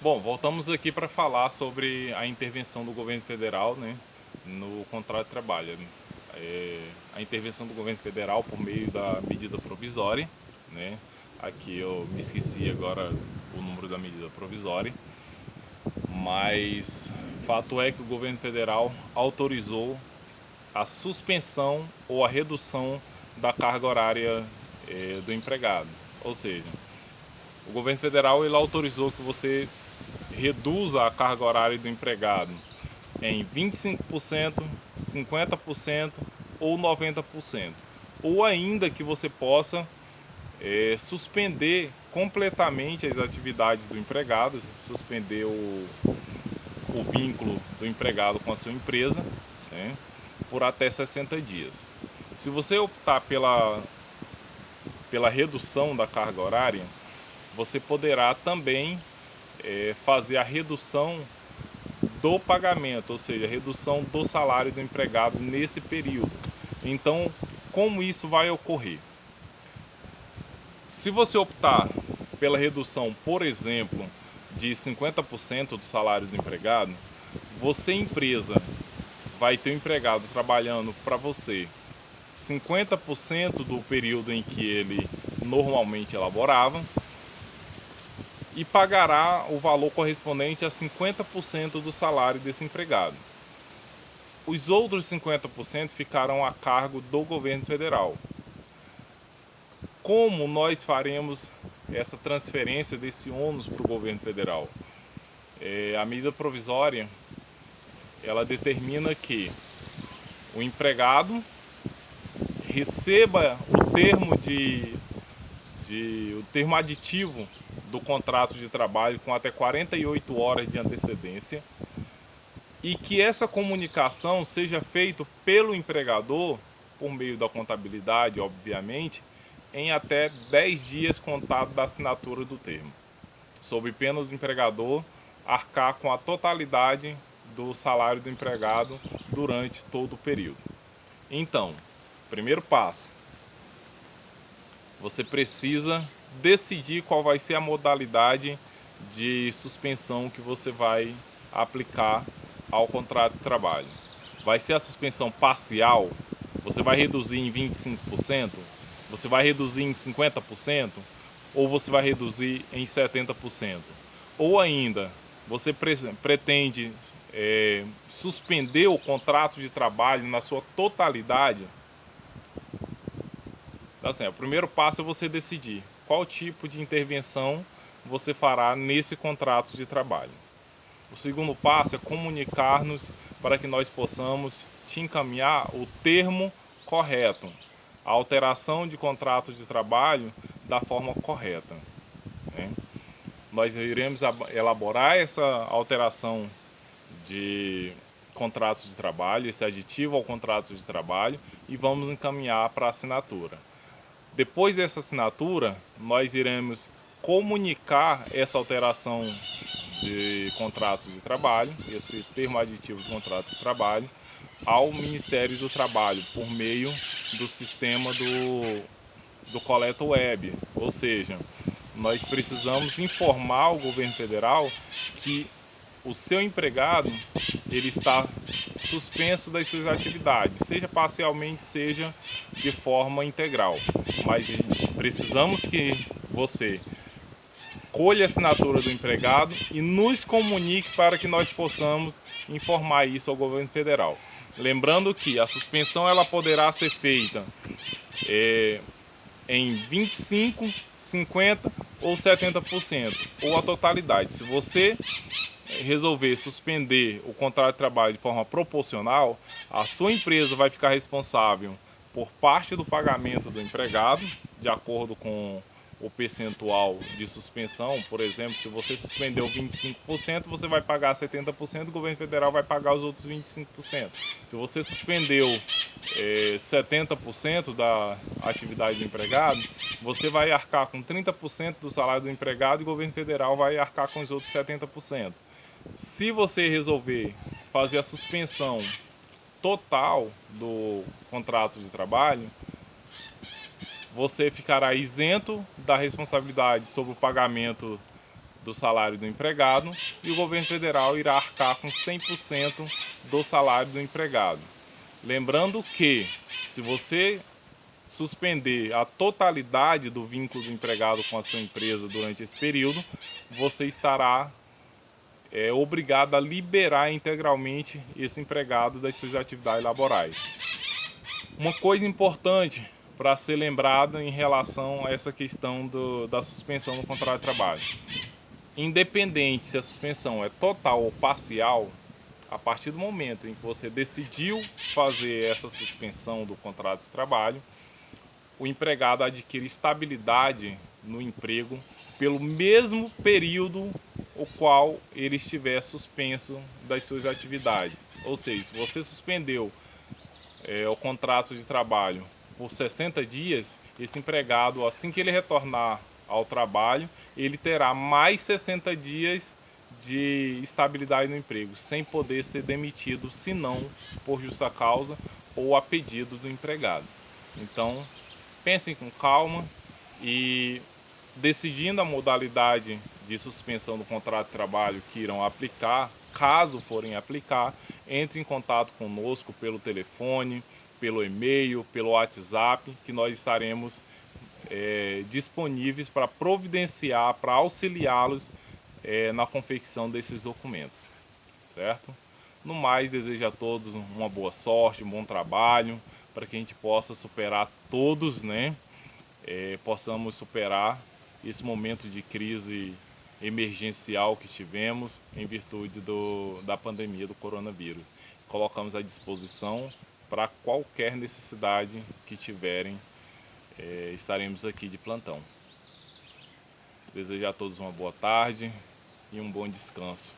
Bom, voltamos aqui para falar sobre a intervenção do governo federal, né, no contrato de trabalho. A intervenção do governo federal por meio da medida provisória, né? Aqui eu me esqueci agora o número da medida provisória, mas fato é que o governo federal autorizou a suspensão ou a redução da carga horária do empregado. Ou seja, o governo federal ele autorizou que você reduza a carga horária do empregado em 25%, 50% ou 90%. Ou ainda que você possa suspender completamente as atividades do empregado, suspender o vínculo do empregado com a sua empresa, né, por até 60 dias. Se você optar pela redução da carga horária, você poderá também fazer a redução do pagamento, ou seja, a redução do salário do empregado nesse período. Então, como isso vai ocorrer? Se você optar pela redução, por exemplo, de 50% do salário do empregado, você, empresa, vai ter um empregado trabalhando para você 50% do período em que ele normalmente elaborava e pagará o valor correspondente a 50% do salário desse empregado. Os outros 50% ficarão a cargo do governo federal. Como nós faremos essa transferência desse ônus para o governo federal? A medida provisória ela determina que o empregado receba o termo aditivo do contrato de trabalho com até 48 horas de antecedência e que essa comunicação seja feita pelo empregador, por meio da contabilidade, obviamente, em até 10 dias contado da assinatura do termo, sob pena do empregador arcar com a totalidade do salário do empregado durante todo o período. Então, primeiro passo, você precisa decidir qual vai ser a modalidade de suspensão que você vai aplicar ao contrato de trabalho. Vai ser a suspensão parcial? Você vai reduzir em 25%? Você vai reduzir em 50%? Ou você vai reduzir em 70%? Ou ainda, você pretende suspender o contrato de trabalho na sua totalidade? Então, assim, o primeiro passo é você decidir qual tipo de intervenção você fará nesse contrato de trabalho. O segundo passo é comunicar-nos para que nós possamos te encaminhar o termo correto, a alteração de contrato de trabalho da forma correta, né? Nós iremos elaborar essa alteração de contratos de trabalho, esse aditivo ao contrato de trabalho, e vamos encaminhar para a assinatura. Depois dessa assinatura, nós iremos comunicar essa alteração de contrato de trabalho, esse termo aditivo de contrato de trabalho, ao Ministério do Trabalho, por meio do sistema do Coleta Web. Ou seja, nós precisamos informar ao governo federal que o seu empregado ele está suspenso das suas atividades, seja parcialmente, seja de forma integral. Mas precisamos que você colha a assinatura do empregado e nos comunique para que nós possamos informar isso ao governo federal. Lembrando que a suspensão ela poderá ser feita em 25%, 50% ou 70%, ou a totalidade. Se você resolver suspender o contrato de trabalho de forma proporcional, a sua empresa vai ficar responsável por parte do pagamento do empregado, de acordo com o percentual de suspensão. Por exemplo, se você suspendeu 25%, você vai pagar 70%, o governo federal vai pagar os outros 25%. Se você suspendeu 70% da atividade do empregado, você vai arcar com 30% do salário do empregado e o governo federal vai arcar com os outros 70%. Se você resolver fazer a suspensão total do contrato de trabalho, você ficará isento da responsabilidade sobre o pagamento do salário do empregado e o governo federal irá arcar com 100% do salário do empregado. Lembrando que, se você suspender a totalidade do vínculo do empregado com a sua empresa durante esse período, você estará obrigado a liberar integralmente esse empregado das suas atividades laborais. Uma coisa importante para ser lembrada em relação a essa questão da suspensão do contrato de trabalho. Independente se a suspensão é total ou parcial, a partir do momento em que você decidiu fazer essa suspensão do contrato de trabalho, o empregado adquire estabilidade no emprego pelo mesmo período o qual ele estiver suspenso das suas atividades. Ou seja, se você suspendeu o contrato de trabalho por 60 dias, esse empregado, assim que ele retornar ao trabalho, ele terá mais 60 dias de estabilidade no emprego, sem poder ser demitido, senão por justa causa ou a pedido do empregado. Então, pensem com calma e, decidindo a modalidade de suspensão do contrato de trabalho que irão aplicar, caso forem aplicar, entre em contato conosco pelo telefone, pelo e-mail, pelo WhatsApp, que nós estaremos disponíveis para providenciar, para auxiliá-los na confecção desses documentos, certo? No mais, desejo a todos uma boa sorte, um bom trabalho, para que a gente possa superar todos, né? Possamos superar esse momento de crise emergencial que tivemos em virtude da pandemia do coronavírus. Colocamos à disposição para qualquer necessidade que tiverem, estaremos aqui de plantão. Desejo a todos uma boa tarde e um bom descanso.